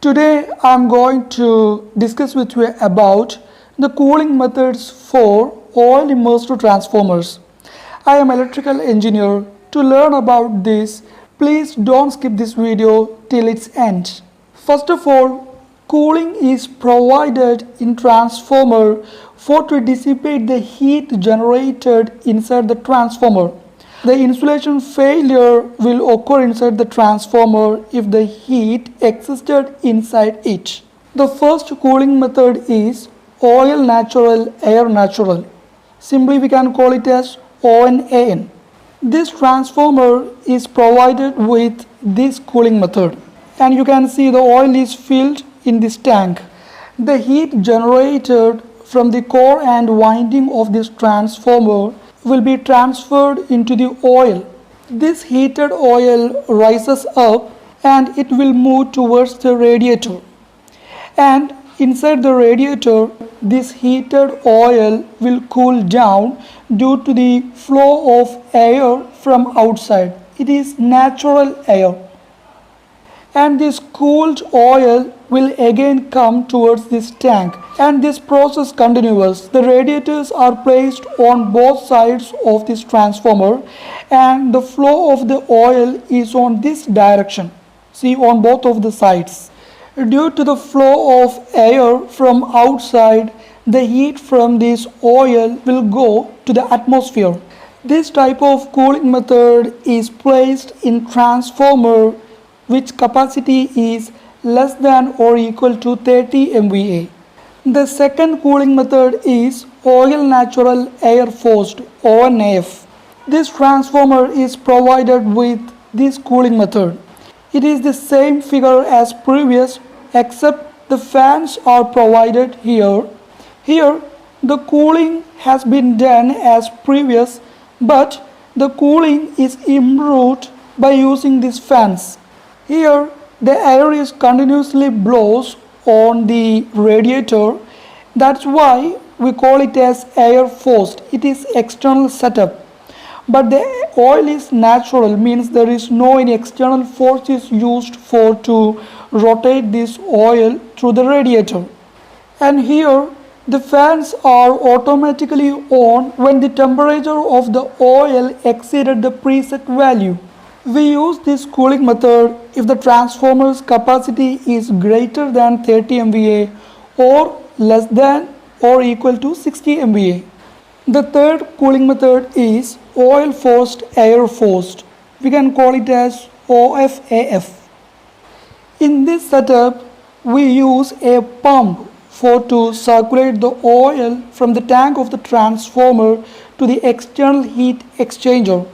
Today I am going to discuss with you about the cooling methods for oil immersed transformers. I am electrical engineer. To learn about this, please don't skip this video till its end. First of all, cooling is provided in transformer to dissipate the heat generated inside the transformer. The insulation failure will occur inside the transformer if the heat existed inside it. The first cooling method is oil natural, air natural. Simply we can call it as ONAN. This transformer is provided with this cooling method, and you can see the oil is filled in this tank. The heat generated from the core and winding of this transformer will be transferred into the oil. This heated oil rises up and it will move towards the radiator. And inside the radiator, this heated oil will cool down due to the flow of air from outside. It is natural air. And this cooled oil will again come towards this tank, and this process continues. The radiators are placed on both sides of this transformer, and the flow of the oil is on this direction. See, on both of the sides. Due to the flow of air from outside, the heat from this oil will go to the atmosphere. This type of cooling method is placed in transformer which capacity is less than or equal to 30 MVA. The second cooling method is oil natural air forced ONAF. This transformer is provided with this cooling method. It is the same figure as previous, except the fans are provided here. Here the cooling has been done as previous, but the cooling is improved by using these fans. Here the air is continuously blows on the radiator. That's why we call it as air forced. It is external setup. But the oil is natural, means there is no any external force is used to rotate this oil through the radiator. And here the fans are automatically on when the temperature of the oil exceeded the preset value. We use this cooling method if the transformer's capacity is greater than 30 MVA or less than or equal to 60 MVA. The third cooling method is oil forced air forced. We can call it as OFAF. In this setup, we use a pump to circulate the oil from the tank of the transformer to the external heat exchanger.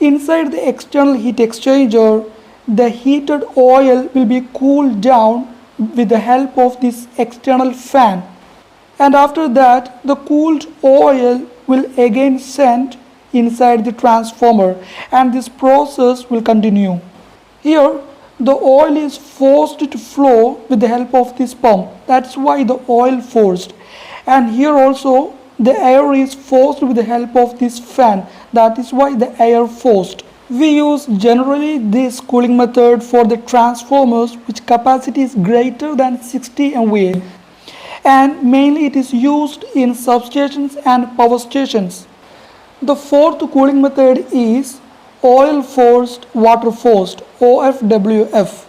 Inside the external heat exchanger, the heated oil will be cooled down with the help of this external fan. And after that, the cooled oil will again sent inside the transformer, and this process will continue. Here, the oil is forced to flow with the help of this pump. That's why the oil forced. And here also, the air is forced with the help of this fan. That is why the air forced. We use generally this cooling method for the transformers which capacity is greater than 60 MVA, and mainly it is used in substations and power stations. The fourth cooling method is oil forced water forced OFWF.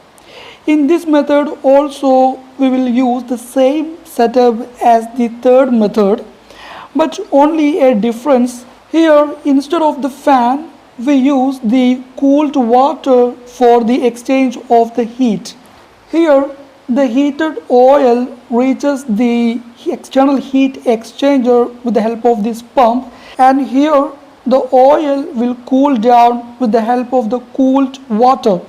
In this method also we will use the same setup as the third method, but only a difference. Here, instead of the fan, we use the cooled water for the exchange of the heat. Here, the heated oil reaches the external heat exchanger with the help of this pump, and here the oil will cool down with the help of the cooled water.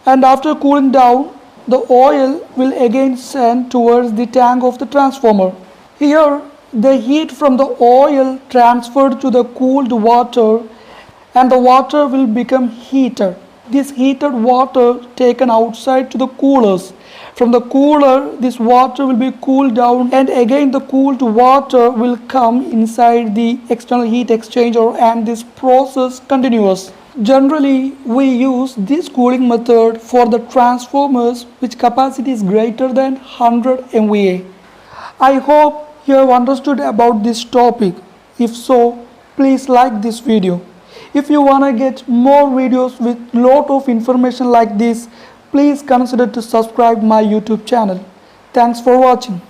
And after cooling down, the oil will again send towards the tank of the transformer. Here, the heat from the oil transferred to the cooled water, and the water will become heated. This heated water taken outside to the coolers. From the cooler, this water will be cooled down, and again the cooled water will come inside the external heat exchanger, and this process continues. Generally, we use this cooling method for the transformers which capacity is greater than 100 MVA. I hope you have understood about this topic. If so, please like this video. If you want to get more videos with lot of information like this, please consider to subscribe my YouTube channel. Thanks for watching.